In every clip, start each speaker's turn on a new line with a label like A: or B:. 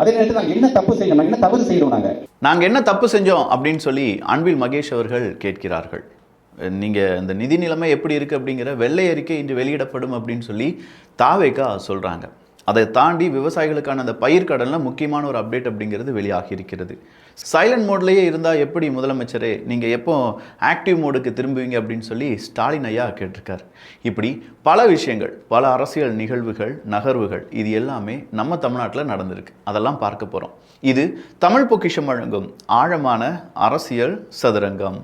A: அதே நேரத்தில் நாங்கள் என்ன தப்பு செய்யணும், நாங்கள் என்ன தவறு செய்யணும்,
B: நாங்கள் என்ன தப்பு செஞ்சோம் அப்படின்னு சொல்லி அன்பில் மகேஷ் அவர்கள் கேட்கிறார்கள். நீங்கள் இந்த நிதி நிலைமை எப்படி இருக்குது அப்படிங்கிற வெள்ளை அறிக்கை இன்று வெளியிடப்படும் அப்படின்னு சொல்லி தாவேகா சொல்கிறாங்க. அதை தாண்டி விவசாயிகளுக்கான அந்த பயிர்க்கடனில் முக்கியமான ஒரு அப்டேட் அப்படிங்கிறது வெளியாகி இருக்கிறது. சைலண்ட் மோட்லேயே இருந்தால் எப்படி முதலமைச்சரே, நீங்கள் எப்போ ஆக்டிவ் மோடுக்கு திரும்புவீங்க அப்படின்னு சொல்லி ஸ்டாலின் ஐயா கேட்டிருக்கார். இப்படி பல விஷயங்கள், பல அரசியல் நிகழ்வுகள், நகர்வுகள், இது எல்லாமே நம்ம தமிழ்நாட்டில் நடந்திருக்கு. அதெல்லாம் பார்க்க போகிறோம். இது தமிழ் பொக்கிஷம் வழங்கும் ஆழமான அரசியல் சதுரங்கம்.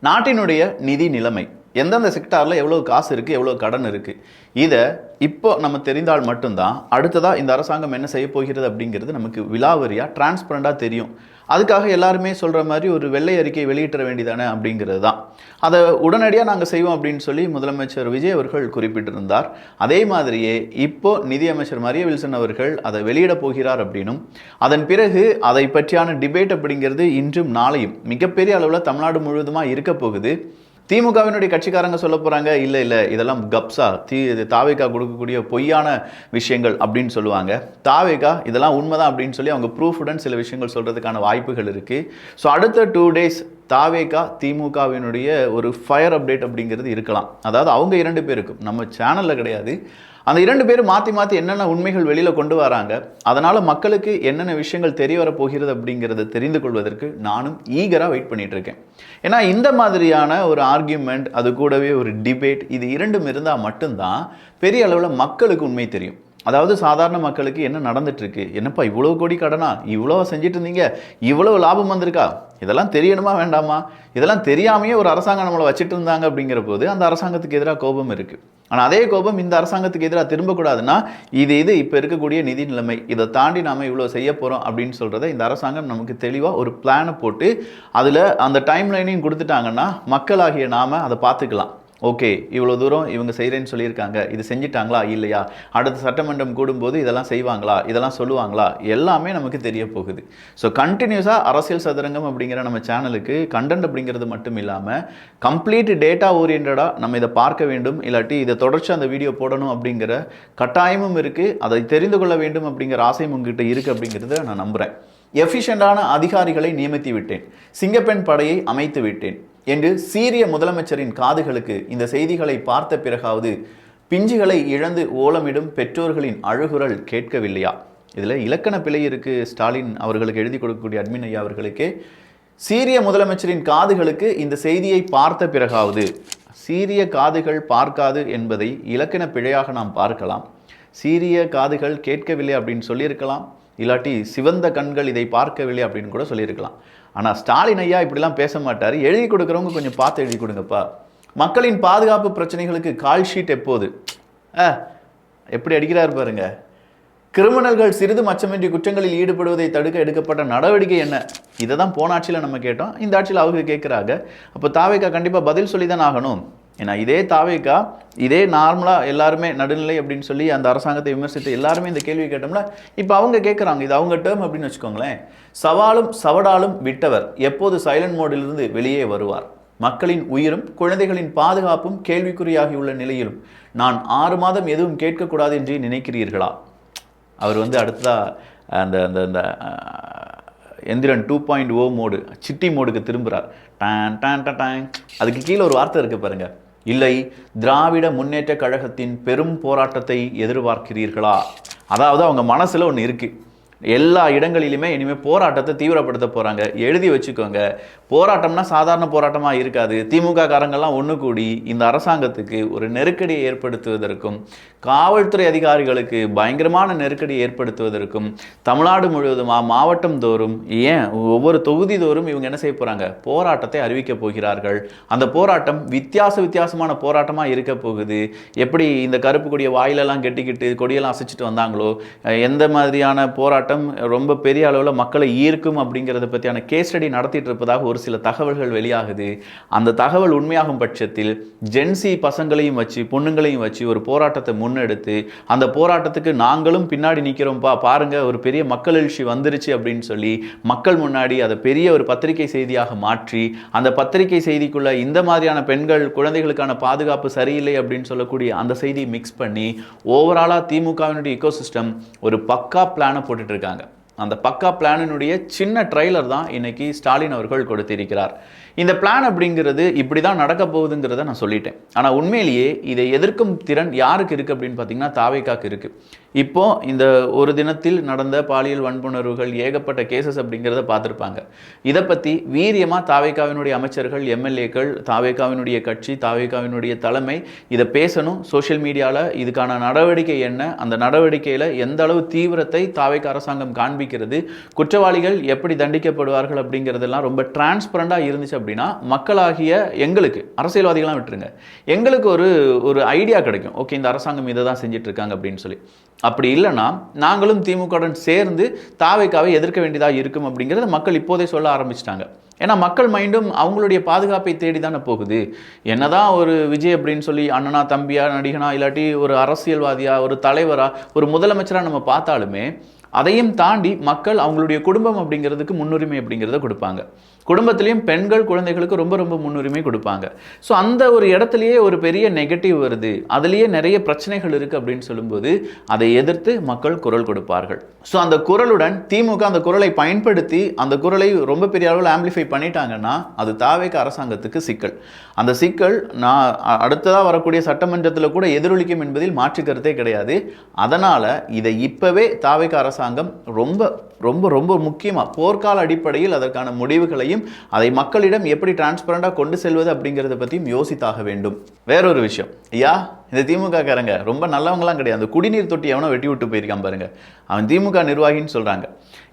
B: நாட்டினுடைய நிதி நிலைமை, எந்தெந்த செக்டாரில் எவ்வளோ காசு இருக்குது, எவ்வளோ கடன் இருக்குது, இதை இப்போ நம்ம தெரிந்தால் மட்டும்தான் அடுத்ததாக இந்த அரசாங்கம் என்ன செய்ய போகிறது அப்படிங்கிறது நமக்கு விலாவரியாக டிரான்ஸ்பரண்டாக தெரியும். அதுக்காக எல்லாருமே சொல்கிற மாதிரி ஒரு வெள்ளை அறிக்கை வெளியிட்ட வேண்டியதானே அப்படிங்கிறது தான். அதை உடனடியாக நாங்கள் செய்வோம் அப்படின்னு சொல்லி முதலமைச்சர் விஜய் அவர்கள் குறிப்பிட்டிருந்தார். அதே மாதிரியே இப்போ நிதியமைச்சர் மரிய வில்சன் அவர்கள் அதை வெளியிட போகிறார் அப்படின்னும், அதன் பிறகு அதை பற்றியான டிபேட் அப்படிங்கிறது இன்றும் நாளையும் மிகப்பெரிய அளவில் தமிழ்நாடு முழுவதுமாக இருக்க போகுது. திமுகவினுடைய கட்சிக்காரங்க சொல்ல போகிறாங்க, இல்லை இதெல்லாம் கப்ஸா, தாவேகா கொடுக்கக்கூடிய பொய்யான விஷயங்கள் அப்படின்னு சொல்லுவாங்க. தாவேகா இதெல்லாம் உண்மைதான் அப்படின்னு சொல்லி அவங்க ப்ரூஃபுடன் சில விஷயங்கள் சொல்கிறதுக்கான வாய்ப்புகள் இருக்குது. ஸோ அடுத்த 2 days தாவேகா திமுகவினுடைய ஒரு ஃபயர் அப்டேட் அப்படிங்கிறது இருக்கலாம். அதாவது அவங்க 2 பேருக்கும், நம்ம சேனலில் கிடையாது, அந்த 2 பேரும் மாற்றி என்னென்ன உண்மைகள் வெளியில் கொண்டு வராங்க, அதனால் மக்களுக்கு என்னென்ன விஷயங்கள் தெரிய வரப்போகிறது அப்படிங்கிறத தெரிந்து கொள்வதற்கு நானும் ஈகராக வெயிட் பண்ணிகிட்டு இருக்கேன். ஏன்னா இந்த மாதிரியான ஒரு ஆர்கியூமெண்ட், அது கூடவே ஒரு டிபேட், இது 2ம் இருந்தால் மட்டும்தான் பெரிய அளவில் மக்களுக்கு உண்மை தெரியும். அதாவது சாதாரண மக்களுக்கு என்ன நடந்துட்டுருக்கு, என்னப்பா இவ்வளோ கோடி கடனா, இவ்வளோ செஞ்சுட்டு இருந்தீங்க, இவ்வளோ லாபம் வந்திருக்கா, இதெல்லாம் தெரியணுமா வேண்டாமா, இதெல்லாம் தெரியாமையே ஒரு அரசாங்கம் நம்மளை வச்சுட்டு இருந்தாங்க அப்படிங்கிற போது அந்த அரசாங்கத்துக்கு எதிராக கோபம் இருக்குது. ஆனால் அதே கோபம் இந்த அரசாங்கத்துக்கு எதிராக திரும்பக்கூடாதுன்னா இது இப்போ இருக்கக்கூடிய நிதி நிலைமை, இதை தாண்டி நாம் இவ்வளோ செய்ய போகிறோம் அப்படின்னு சொல்கிறத இந்த அரசாங்கம் நமக்கு தெளிவாக ஒரு பிளானை போட்டு அதில் அந்த டைம் லைனையும் கொடுத்துட்டாங்கன்னா மக்களாகிய நாம் அதை பார்த்துக்கலாம். ஓகே, இவ்வளோ தூரம் இவங்க செய்கிறேன்னு சொல்லியிருக்காங்க, இது செஞ்சிட்டாங்களா இல்லையா, அடுத்த சட்டமன்றம் கூடும்போது இதெல்லாம் செய்வாங்களா, இதெல்லாம் சொல்லுவாங்களா, எல்லாமே நமக்கு தெரிய போகுது. ஸோ கண்டினியூஸாக அரசியல் சதுரங்கம் அப்படிங்கிற நம்ம சேனலுக்கு கண்டென்ட் அப்படிங்கிறது மட்டும் இல்லாமல் கம்ப்ளீட் டேட்டா ஓரியன்டாக நம்ம இதை பார்க்க வேண்டும், இல்லாட்டி இதை தொடர்ச்சி அந்த வீடியோ போடணும் அப்படிங்கிற கட்டாயமும் இருக்குது. அதை தெரிந்து கொள்ள வேண்டும் அப்படிங்கிற ஆசையும் உங்ககிட்ட இருக்குது அப்படிங்கிறத நான் நம்புகிறேன். எஃபிஷியண்டான அதிகாரிகளை நியமித்து விட்டேன், சிங்கப்பெண் படையை அமைத்து விட்டேன் என்று சீரிய முதலமைச்சரின் காதுகளுக்கு இந்த செய்திகளை பார்த்த பிறகாவது பிஞ்சுகளை இழந்து ஓலமிடும் பெற்றோர்களின் அழுகுரல் கேட்கவில்லையா? இதில் இலக்கண பிழை இருக்குது. ஸ்டாலின் அவர்களுக்கு எழுதி கொடுக்கக்கூடிய அட்மின் ஐயா அவர்களுக்கு, சீரிய முதலமைச்சரின் காதுகளுக்கு இந்த செய்தியை பார்த்த பிறகாவது, சீரிய காதுகள் பார்க்காது என்பதை இலக்கண பிழையாக நாம் பார்க்கலாம். சீரிய காதுகள் கேட்கவில்லை அப்படின்னு சொல்லியிருக்கலாம், இல்லாட்டி சிவந்த கண்கள் இதை பார்க்கவில்லை அப்படின்னு கூட சொல்லியிருக்கலாம். ஆனால் ஸ்டாலின் ஐயா இப்படிலாம் பேச மாட்டார். எழுதி கொடுக்குறவங்க கொஞ்சம் பார்த்து எழுதி கொடுங்கப்பா. மக்களின் பாதுகாப்பு பிரச்சனைகளுக்கு கால் ஷீட் எப்போது, எப்படி அடிக்கிறார் பாருங்க. கிரிமினல்கள் சிறிதும் அச்சமின்றி குற்றங்களில் ஈடுபடுவதை தடுக்க எடுக்கப்பட்ட நடவடிக்கை என்ன, இதை தான் போன ஆட்சியில் நம்ம கேட்டோம், இந்த ஆட்சியில் அவங்க கேட்குறாங்க. அப்போ தாவேகா கண்டிப்பாக பதில் சொல்லி தான் ஆகணும். ஏன்னா இதே தாவேகா, இதே நார்மலாக எல்லாருமே நடுநிலை அப்படின்னு சொல்லி அந்த அரசாங்கத்தை விமர்சித்து எல்லாருமே இந்த கேள்வி கேட்டோம்னா இப்போ அவங்க கேட்குறாங்க, இது அவங்க டேர்ம் அப்படின்னு வச்சுக்கோங்களேன். சவாலும் சவடாலும் விட்டவர் எப்போது சைலண்ட் மோடிலிருந்து வெளியே வருவார்? மக்களின் உயிரும் குழந்தைகளின் பாதுகாப்பும் கேள்விக்குறியாகியுள்ள நிலையிலும் நான் 6 மாதம் எதுவும் கேட்கக்கூடாது என்று நினைக்கிறீர்களா? அவர் அடுத்ததாக அந்த அந்த அந்த எந்திரன் 2.0 மோடு, சிட்டி மோடுக்கு திரும்புகிறார். டான் டான் டான். அதுக்கு கீழே ஒரு வார்த்தை இருக்குது பாருங்கள், இல்லை திராவிட முன்னேற்ற கழகத்தின் பெரும் போராட்டத்தை எதிர்பார்க்கிறீர்களா? அதாவது அவங்க மனசில் ஒன்று இருக்குது, எல்லா இடங்களிலுமே இனிமேல் போராட்டத்தை தீவிரப்படுத்த போகிறாங்க. எழுதி வச்சுக்கோங்க, போராட்டம்னா சாதாரண போராட்டமாக இருக்காது. திமுக காரங்கள்லாம் ஒன்று கூடி இந்த அரசாங்கத்துக்கு ஒரு நெருக்கடியை ஏற்படுத்துவதற்கும், காவல்துறை அதிகாரிகளுக்கு பயங்கரமான நெருக்கடியை ஏற்படுத்துவதற்கும் தமிழ்நாடு முழுவதுமாக மாவட்டம் தோறும், ஏன் ஒவ்வொரு தொகுதி தோறும் இவங்க என்ன செய்ய போகிறாங்க, போராட்டத்தை அறிவிக்கப் போகிறார்கள். அந்த போராட்டம் வித்தியாசமான போராட்டமாக இருக்க போகுது. எப்படி இந்த கருப்பு கொடியை வாயிலெல்லாம் கெட்டிக்கிட்டு கொடியெல்லாம் அசைச்சிட்டு வந்தாங்களோ, எந்த மாதிரியான போராட்டம் போராட்டம் ரொம்ப பெரிய அளவில் மக்களை ஈர்க்கும் அப்படிங்கிறத பற்றியான கேஸ் ஸ்டடி நடத்திட்டு இருப்பதாக ஒரு சில தகவல்கள் வெளியாகுது. அந்த தகவல் உண்மையாகும் பட்சத்தில் ஜென்சி பசங்களையும் வச்சு பொண்ணுங்களையும் வச்சு ஒரு போராட்டத்தை முன்னெடுத்து அந்த போராட்டத்துக்கு நாங்களும் பின்னாடி நிற்கிறோம்ப்பா, பாருங்க ஒரு பெரிய மக்கள் எழுச்சி வந்துருச்சு அப்படின்னு சொல்லி மக்கள் முன்னாடி அதை பெரிய ஒரு பத்திரிகை செய்தியாக மாற்றி அந்த பத்திரிகை செய்திக்குள்ள இந்த மாதிரியான பெண்கள் குழந்தைகளுக்கான பாதுகாப்பு சரியில்லை அப்படின்னு சொல்லக்கூடிய அந்த செய்தியை மிக்ஸ் பண்ணி ஓவராலாக திமுகவினுடைய இக்கோசிஸ்டம் ஒரு பக்கா பிளானை போட்டுட்டு இருக்காங்க. அந்த பக்கா பிளானினுடைய சின்ன ட்ரைலர் தான் இன்னைக்கு ஸ்டாலின் அவர்கள் கொடுத்திருக்கிறார். இந்த பிளான் அப்படிங்கிறது இப்படி தான் நடக்க போகுதுங்கிறத நான் சொல்லிட்டேன். ஆனால் உண்மையிலேயே இதை எதிர்க்கும் திறன் யாருக்கு இருக்குது அப்படின்னு பார்த்தீங்கன்னா தாவேக்காக்கு இருக்குது. இப்போ இந்த ஒரு தினத்தில் நடந்த பாலியல் வன்புணர்வுகள் ஏகப்பட்ட கேசஸ் அப்படிங்கிறத பார்த்துருப்பாங்க. இதை பற்றி வீரியமாக தாவேக்காவினுடைய அமைச்சர்கள், எம்எல்ஏக்கள், தாவேக்காவினுடைய கட்சி, தாவேக்காவினுடைய தலைமை இதை பேசணும். சோஷியல் மீடியாவில் இதுக்கான நடவடிக்கை என்ன, அந்த நடவடிக்கையில் எந்த அளவு தீவிரத்தை தாவேக்கா அரசாங்கம் காண்பிக்கிறது, குற்றவாளிகள் எப்படி தண்டிக்கப்படுவார்கள் அப்படிங்கிறதெல்லாம் ரொம்ப டிரான்ஸ்பரண்டாக இருந்துச்சு அப்படின்னா மக்களாகிய எங்களுக்கு, அரசியல்வாதிகளாம் விட்டுருங்க, எங்களுக்கு ஒரு ஐடியா கிடைக்கும். ஓகே, இந்த அரசாங்கம் இதை தான் செஞ்சுட்டு இருக்காங்க அப்படின்னு சொல்லி. அப்படி இல்லைன்னா நாங்களும் திமுகவுடன் சேர்ந்து தாவேக்காவை எதிர்க்க வேண்டியதாக இருக்கும் அப்படிங்கிறத மக்கள் இப்போதே சொல்ல ஆரம்பிச்சிட்டாங்க. ஏன்னா மக்கள் மைண்டும் அவங்களுடைய பாதுகாப்பை தேடி தானே போகுது. என்னதான் ஒரு விஜய் அப்படின்னு சொல்லி அண்ணனா, தம்பியா, நடிகனா, இல்லாட்டி ஒரு அரசியல்வாதியா, ஒரு தலைவரா, ஒரு முதலமைச்சராக நம்ம பார்த்தாலுமே அதையும் தாண்டி மக்கள் அவங்களுடைய குடும்பம் அப்படிங்கிறதுக்கு முன்னுரிமை அப்படிங்கிறத கொடுப்பாங்க. குடும்பத்திலையும் பெண்கள், குழந்தைகளுக்கு ரொம்ப ரொம்ப முன்னுரிமை கொடுப்பாங்க. ஸோ அந்த ஒரு இடத்துலையே ஒரு பெரிய நெகட்டிவ் வருது, அதுலேயே நிறைய பிரச்சனைகள் இருக்குது அப்படின்னு சொல்லும்போது அதை எதிர்த்து மக்கள் குரல் கொடுப்பார்கள். ஸோ அந்த குரலுடன் திமுக அந்த குரலை பயன்படுத்தி அந்த குரலை ரொம்ப பெரிய அளவில் ஆம்பிளிஃபை பண்ணிட்டாங்கன்னா அது தாவேக்கா அரசாங்கத்துக்கு சிக்கல். அந்த சிக்கல் நான் அடுத்ததாக வரக்கூடிய சட்டமன்றத்தில் கூட எதிரொலிக்கும் என்பதில் மாற்று கருத்தே கிடையாது. அதனால் இதை இப்போவே தாவேக்கா அரசாங்கம் ரொம்ப ரொம்ப ரொம்ப முக்கியமாக போர்க்கால அடிப்படையில் அதற்கான முடிவுகளையும் அதை மக்களிடம் எப்படி டிரான்ஸ்பரண்டாக கொண்டு செல்வது அப்படிங்கிறத பற்றியும் யோசித்தாக வேண்டும். வேறொரு விஷயம், ஐயா இந்த திமுக காரங்க ரொம்ப நல்லவங்களாம் கிடையாது. அந்த குடிநீர் தொட்டி எவனோ வெட்டி விட்டு போயிருக்கான் பாருங்க, அவன் திமுக நிர்வாகின்னு சொல்கிறாங்க.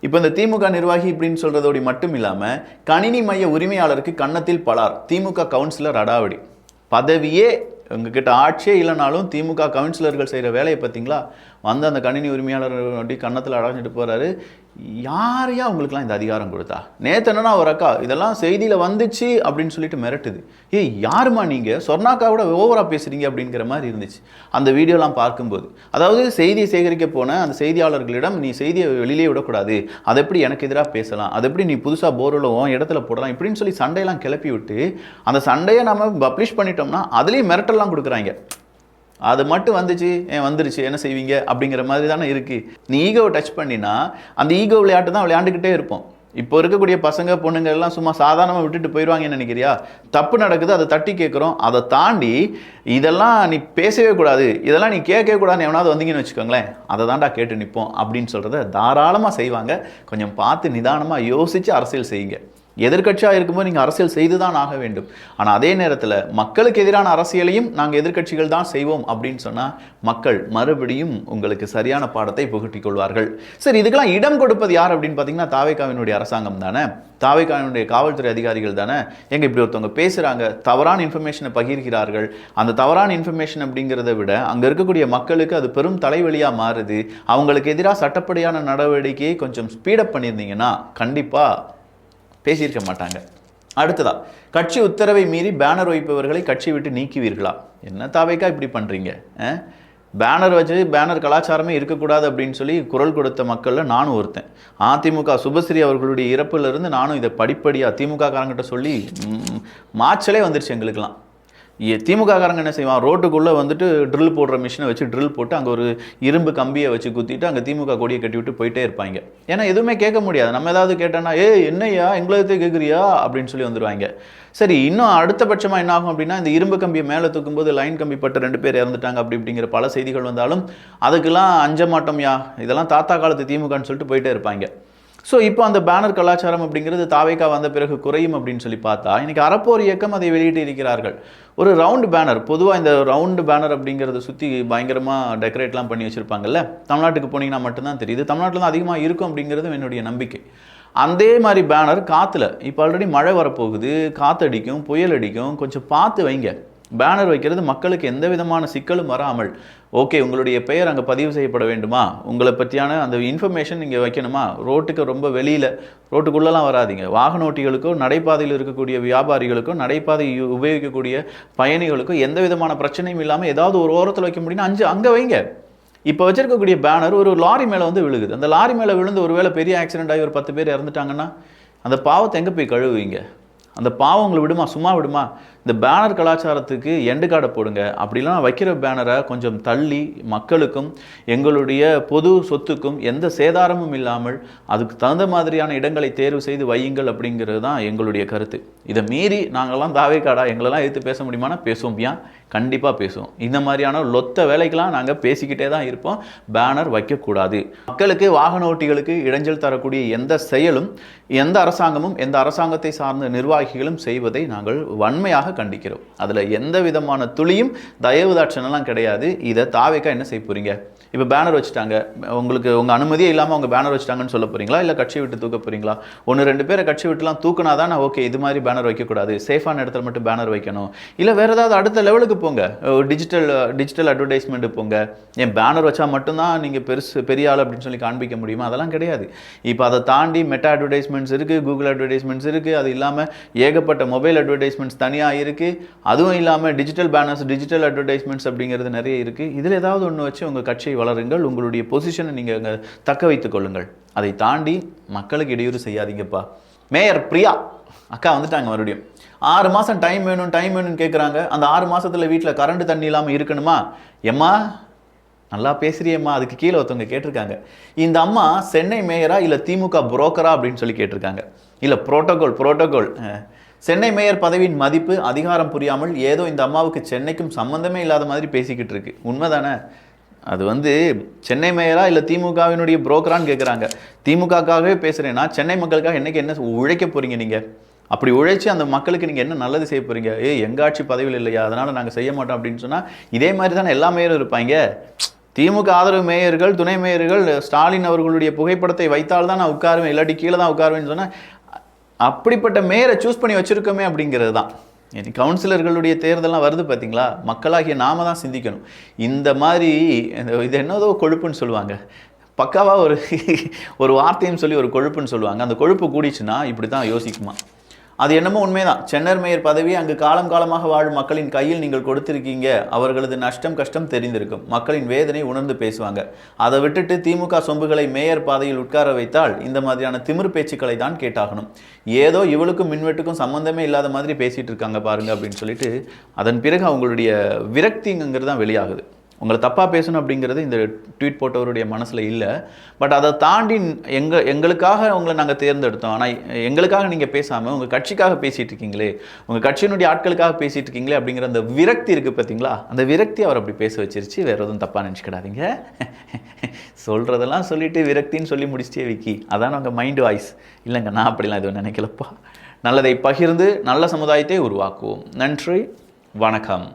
B: இப்போ இந்த திமுக நிர்வாகி இப்படின்னு சொல்கிறதோடு மட்டும் இல்லாமல் கணினி மைய உரிமையாளருக்கு கன்னத்தில் பலார், திமுக கவுன்சிலர் அடாவடி. பதவியே உங்ககிட்ட ஆட்சியே இல்லைனாலும் திமுக கவுன்சிலர்கள் செய்கிற வேலையை பார்த்தீங்களா, வந்து அந்த கணினி உரிமையாளர் அப்படி கன்னத்தில் அடைஞ்சிட்டு போகிறாரு. யாரையா உங்களுக்குலாம் இந்த அதிகாரம் கொடுத்தா? நேற்று என்னன்னா ஒரு அக்கா இதெல்லாம் செய்தியில் வந்துச்சு அப்படின்னு சொல்லிட்டு மிரட்டுது. ஏய் யாருமா நீங்கள், சொர்ணாக்காவோட ஓவராக பேசுகிறீங்க அப்படிங்கிற மாதிரி இருந்துச்சு அந்த வீடியோலாம் பார்க்கும்போது. அதாவது செய்தியை சேகரிக்க போன அந்த செய்தியாளர்களிடம் நீ செய்தியை வெளியிலே விடக்கூடாது, அதை எப்படி எனக்கு எதிராக பேசலாம், அதை எப்படி நீ புதுசாக போர்வெல்லாம் இடத்துல போடலாம் இப்படின்னு சொல்லி சண்டையெல்லாம் கிளப்பி விட்டு அந்த சண்டையை நம்ம பப்ளிஷ் பண்ணிட்டோம்னா அதுலேயும் மிரட்டெல்லாம் கொடுக்குறாங்க. அது மட்டும் வந்துச்சு வந்துருச்சு என்ன செய்வீங்க அப்படிங்கிற மாதிரி தானே இருக்குது. நீ ஈகோவை டச் பண்ணினா அந்த ஈகோ விளையாட்டு தான் விளையாண்டுக்கிட்டே இருப்போம். இப்போ இருக்கக்கூடிய பசங்க பொண்ணுங்க எல்லாம் சும்மா சாதாரணமாக விட்டுட்டு போயிடுவாங்கன்னு நினைக்கிறியா? தப்பு நடக்குது, அதை தட்டி கேட்குறோம். அதை தாண்டி இதெல்லாம் நீ பேசவே கூடாது, இதெல்லாம் நீ கேட்கவே கூடாதுன்னு எவனாவது வந்தீங்கன்னு வச்சுக்கோங்களேன், அதை தாண்டா கேட்டு நிற்போம் அப்படின்னு சொல்கிறத தாராளமாக செய்வாங்க. கொஞ்சம் பார்த்து நிதானமாக யோசித்து அரசியல் செய்யுங்க. எதிர்க்கட்சியாக இருக்கும்போது நீங்கள் அரசியல் செய்து தான் ஆக வேண்டும். ஆனால் அதே நேரத்தில் மக்களுக்கு எதிரான அரசியலையும் நாங்கள் எதிர்க்கட்சிகள் தான் செய்வோம் அப்படின்னு சொன்னால் மக்கள் மறுபடியும் உங்களுக்கு சரியான பாடத்தை புகட்டிக் கொள்வார்கள். சரி, இதுக்கெல்லாம் இடம் கொடுப்பது யார் அப்படின்னு பார்த்தீங்கன்னா தாவேக்காவினுடைய அரசாங்கம் தானே, தாவேக்காவினுடைய காவல்துறை அதிகாரிகள் தானே. எங்க இப்படி ஒருத்தவங்க பேசுகிறாங்க, தவறான இன்ஃபர்மேஷனை பகிர்கிறார்கள். அந்த தவறான இன்ஃபர்மேஷன் அப்படிங்கிறத விட அங்கே இருக்கக்கூடிய மக்களுக்கு அது பெரும் தலைவலியாக மாறுது. அவங்களுக்கு எதிராக சட்டப்படியான நடவடிக்கையை கொஞ்சம் ஸ்பீடப் பண்ணியிருந்தீங்கன்னா கண்டிப்பாக பேசியிருக்க மாட்டாங்க. அடுத்ததா, கட்சி உத்தரவை மீறி பேனர் வைப்பவர்களை கட்சி விட்டு நீக்குவீர்களா? என்ன தாவேக்கா இப்படி பண்ணுறீங்க? பேனர் வச்சு பேனர் கலாச்சாரமே இருக்கக்கூடாது அப்படின்னு சொல்லி குரல் கொடுத்த மக்களில் நானும் ஒருத்தன். அதிமுக சுபஸ்ரீ அவர்களுடைய இறப்புலேருந்து நானும் இதை படிப்படியாக திமுக காரங்கிட்ட சொல்லி மாச்சலே வந்துருச்சு எங்களுக்கெல்லாம். திமுக காரங்க என்ன செய்வான், ரோட்டுக்குள்ளே வந்துட்டு ட்ரில் போடுற மிஷினை வச்சு ட்ரில் போட்டு அங்கே ஒரு இரும்பு கம்பியை வச்சு குத்திட்டு அங்கே திமுக கொடியை கட்டி விட்டு போயிட்டே இருப்பாங்க. ஏன்னா எதுவுமே கேட்க முடியாது. நம்ம ஏதாவது கேட்டோன்னா என்னையா எங்களை கேட்குறியா அப்படின்னு சொல்லி வந்துடுவாங்க. சரி, இன்னும் அடுத்தபட்சமாக என்ன ஆகும் அப்படின்னா, இந்த இரும்பு கம்பியை மேலே தூக்கும்போது லைன் கம்பி பட்டு 2 பேர் இறந்துட்டாங்க அப்படிங்கிற பல செய்திகள் வந்தாலும் அதுக்கெல்லாம் அஞ்ச மாட்டோம்யா, இதெல்லாம் தாத்தா காலத்து திமுகன்னு சொல்லிட்டு போயிட்டே இருப்பாங்க. ஸோ இப்போ அந்த பேனர் கலாச்சாரம் அப்படிங்கிறது தாவேக்கா வந்த பிறகு குறையும் அப்படின்னு சொல்லி பார்த்தா இன்றைக்கி அறப்போர் இயக்கம் அதை வெளியிட்டு இருக்கிறார்கள். ஒரு ரவுண்டு பேனர், பொதுவாக இந்த ரவுண்டு பேனர் அப்படிங்கிறத சுற்றி பயங்கரமாக டெக்கரேட்லாம் பண்ணி வச்சுருப்பாங்கல்ல, தமிழ்நாட்டுக்கு போனீங்கன்னா மட்டும்தான் தெரியுது. தமிழ்நாட்டில் தான் அதிகமாக இருக்கும் அப்படிங்கிறது என்னுடைய நம்பிக்கை. அதே மாதிரி பேனர் காற்றுல, இப்போ ஆல்ரெடி மழை வரப்போகுது, காற்றடிக்கும், புயல் அடிக்கும், கொஞ்சம் பார்த்து வைங்க. பேனர் வைக்கிறது மக்களுக்கு எந்த விதமான சிக்கலும் வராமல், ஓகே உங்களுடைய பெயர் அங்கே பதிவு செய்யப்பட வேண்டுமா, உங்களை பற்றியான அந்த இன்ஃபர்மேஷன் நீங்கள் வைக்கணுமா, ரோட்டுக்கு ரொம்ப வெளியில் ரோட்டுக்குள்ளெல்லாம் வராதிங்க, வாகன ஓட்டிகளுக்கோ நடைபாதையில் இருக்கக்கூடிய வியாபாரிகளுக்கோ நடைபாதை உபயோகிக்கக்கூடிய பயணிகளுக்கோ எந்த விதமான பிரச்சனையும் இல்லாமல் ஏதாவது ஒரு ஓரத்தில் வைக்க முடியும்னா அங்கே வைங்க. இப்போ வச்சிருக்கக்கூடிய பேனர் ஒரு லாரி மேலே வந்து விழுகுது, அந்த லாரி மேலே விழுந்து ஒருவேளை பெரிய ஆக்சிடென்ட் ஆகி ஒரு 10 பேர் இறந்துட்டாங்கன்னா அந்த பாவத்தை எங்கே போய் கழுவுவீங்க? அந்த பாவம் உங்களை விடுமா? சும்மா விடுமா? இந்த பேனர் கலாச்சாரத்துக்கு எண்டு கார்டை போடுங்க. அப்படிலாம் வைக்கிற பேனரை கொஞ்சம் தள்ளி மக்களுக்கும் எங்களுடைய பொது சொத்துக்கும் எந்த சேதாரமும் இல்லாமல் அதுக்கு தகுந்த மாதிரியான இடங்களை தேர்வு செய்து வையுங்கள் அப்படிங்கிறது தான் எங்களுடைய கருத்து. இதை மீறி நாங்கள்லாம் தாவேக்காடா எங்களெல்லாம் எதிர்த்து பேச முடியுமானா பேசுவோம். ஏன்? கண்டிப்பாக பேசுவோம். இந்த மாதிரியான லொத்த வேலைக்கெல்லாம் நாங்கள் பேசிக்கிட்டே தான் இருப்போம். பேனர் வைக்கக்கூடாது. மக்களுக்கு வாகன ஓட்டிகளுக்கு இடைஞ்சல் தரக்கூடிய எந்த செயலும் எந்த அரசாங்கமும் எந்த அரசாங்கத்தை சார்ந்த நிர்வாகிகளும் செய்வதை நாங்கள் வன்மையாக கண்டிக்கிறோம். அதில் எந்த விதமான துளியும் தயவுதாட்சணெல்லாம் கிடையாது. இதை தாவேக்கா என்ன செய்ய போறீங்க? இப்போ பேனர் வச்சுட்டாங்க, உங்களுக்கு உங்கள் அனுமதியே இல்லாமல் அவங்க பேனர் வச்சுட்டாங்கன்னு சொல்ல போறீங்களா, இல்லை கட்சி விட்டு தூக்க போறீங்களா? 1-2 பேரை கட்சி விட்டுலாம் தூக்குனா தான் ஓகே இது மாதிரி பேனர் வைக்கக்கூடாது, சேஃபான இடத்துல மட்டும் பேனர் வைக்கணும், இல்லை வேறு ஏதாவது அடுத்த லெவலுக்கு போங்க, டிஜிட்டல் அட்வர்டைஸ்மெண்ட் போங்க. ஏன் பேனர் வச்சா மட்டும்தான் நீங்கள் பெரிய ஆள் அப்படின்னு சொல்லி காண்பிக்க முடியுமா? அதெல்லாம் கிடையாது. இப்போ அதை தாண்டி மெட்டா அட்வர்டைஸ்மெண்ட்ஸ் இருக்குது, கூகுள் அட்வர்டைஸ்மெண்ட்ஸ் இருக்குது, அது இல்லாமல் ஏகப்பட்ட மொபைல் அட்வர்டைஸ்மெண்ட்ஸ் தனியாக இருக்குது, அதுவும் இல்லாமல் டிஜிட்டல் பேனர்ஸ் டிஜிட்டல் அட்வர்டைஸ்மெண்ட்ஸ் அப்படிங்கிறது நிறைய இருக்குது. இதில் ஏதாவது ஒன்று வச்சு உங்கள் கட்சியை வளருங்கள், உங்களுடைய பொசிஷனை நீங்கள் அங்கே தக்க வைத்துக் கொள்ளுங்கள். அதை தாண்டி மக்களுக்கு இடையூறு செய்யாதீங்கப்பா. மேயர் பிரியா அக்கா வந்துட்டாங்க மறுபடியும். 6 மாதம் டைம் வேணும்னு கேட்குறாங்க. அந்த 6 மாதத்தில் வீட்டில் கரண்ட் தண்ணி இல்லாமல் இருக்கணுமா? எம்மா நல்லா பேசுறியம்மா. அதுக்கு கீழே ஒருத்தவங்க கேட்டிருக்காங்க, இந்த அம்மா சென்னை மேயரா இல்லை திமுக புரோக்கரா அப்படின்னு சொல்லி கேட்டிருக்காங்க. இல்லை புரோட்டோகால் சென்னை மேயர் பதவியின் மதிப்பு அதிகாரம் புரியாமல் ஏதோ இந்த அம்மாவுக்கு சென்னைக்கும் சம்பந்தமே இல்லாத மாதிரி பேசிக்கிட்டு இருக்கு. உண்மைதானே? அது வந்து சென்னை மேயரா இல்லை திமுகவினுடைய புரோக்கரான்னு கேட்குறாங்க. திமுகக்காகவே பேசுகிறேன்னா சென்னை மக்களுக்காக என்னைக்கு என்ன உழைக்க போகிறீங்க நீங்கள்? அப்படி உழைச்சி அந்த மக்களுக்கு நீங்கள் என்ன நல்லது செய்ய போகிறீங்க? எங்கள் ஆட்சி பதவியில் இல்லையா, அதனால் நாங்கள் செய்ய மாட்டோம் அப்படின்னு சொன்னால் இதே மாதிரி தானே எல்லா மேயரும் இருப்பாங்க. திமுக ஆதரவு மேயர்கள், துணை மேயர்கள் ஸ்டாலின் அவர்களுடைய புகைப்படத்தை வைத்தால் தான் நான் உட்காருவேன், இல்லாட்டி கீழே தான் உட்காருவேன்னு சொன்னால் அப்படிப்பட்ட மேயரை சூஸ் பண்ணி வச்சுருக்கோமே அப்படிங்கிறது தான். கவுன்சிலர்களுடைய தேர்தலாம் வருது பார்த்தீங்களா? மக்களாகிய நாம தான் சிந்திக்கணும். இந்த மாதிரி இது என்னதோ கொழுப்புன்னு சொல்லுவாங்க, பக்காவாக ஒரு வார்த்தையும் சொல்லி ஒரு கொழுப்புன்னு சொல்லுவாங்க. அந்த கொழுப்பு கூடிச்சுன்னா இப்படி தான் யோசிக்குமா? அது என்னமோ உண்மைதான். சென்னர் மேயர் பதவி அங்கு காலமாக வாழும் மக்களின் கையில் நீங்கள் கொடுத்திருக்கீங்க. அவர்களது நஷ்டம் கஷ்டம் தெரிந்திருக்கும், மக்களின் வேதனை உணர்ந்து பேசுவாங்க. அதை விட்டுட்டு திமுக சொம்புகளை மேயர் பாதையில் உட்கார வைத்தால் இந்த மாதிரியான திமிர் பேச்சுக்களை தான் கேட்டாகணும். ஏதோ இவளுக்கும் மின்வெட்டுக்கும் சம்பந்தமே இல்லாத மாதிரி பேசிட்டு இருக்காங்க பாருங்க அப்படின்னு சொல்லிட்டு அதன் பிறகு அவங்களுடைய விரக்திங்கிறது தான் வெளியாகுது. உங்களை தப்பாக பேசணும் அப்படிங்கிறது இந்த ட்வீட் போட்டவருடைய மனசில் இல்லை. பட் அதை தாண்டி எங்களுக்காக உங்களை நாங்கள் தேர்ந்தெடுத்தோம், ஆனால் எங்களுக்காக நீங்கள் பேசாமல் உங்கள் கட்சிக்காக பேசிகிட்டு இருக்கீங்களே, உங்கள் கட்சியினுடைய ஆட்களுக்காக பேசிகிட்டு இருக்கீங்களே அப்படிங்கிற அந்த விரக்தி இருக்குது பார்த்தீங்களா? அந்த விரக்தி அவர் அப்படி பேச வச்சிருச்சு. வேறு எதுவும் தப்பாக நினச்சிக்கிடாதீங்க. சொல்கிறதெல்லாம் சொல்லிவிட்டு விரக்தின்னு சொல்லி முடிச்சிட்டே விக்கி, அதான் உங்கள் மைண்டு வாய்ஸ். இல்லைங்க, நான் அப்படிலாம் எதுவும் நினைக்கலப்பா. நல்லதை பகிர்ந்து நல்ல சமுதாயத்தை உருவாக்குவோம். நன்றி, வணக்கம்.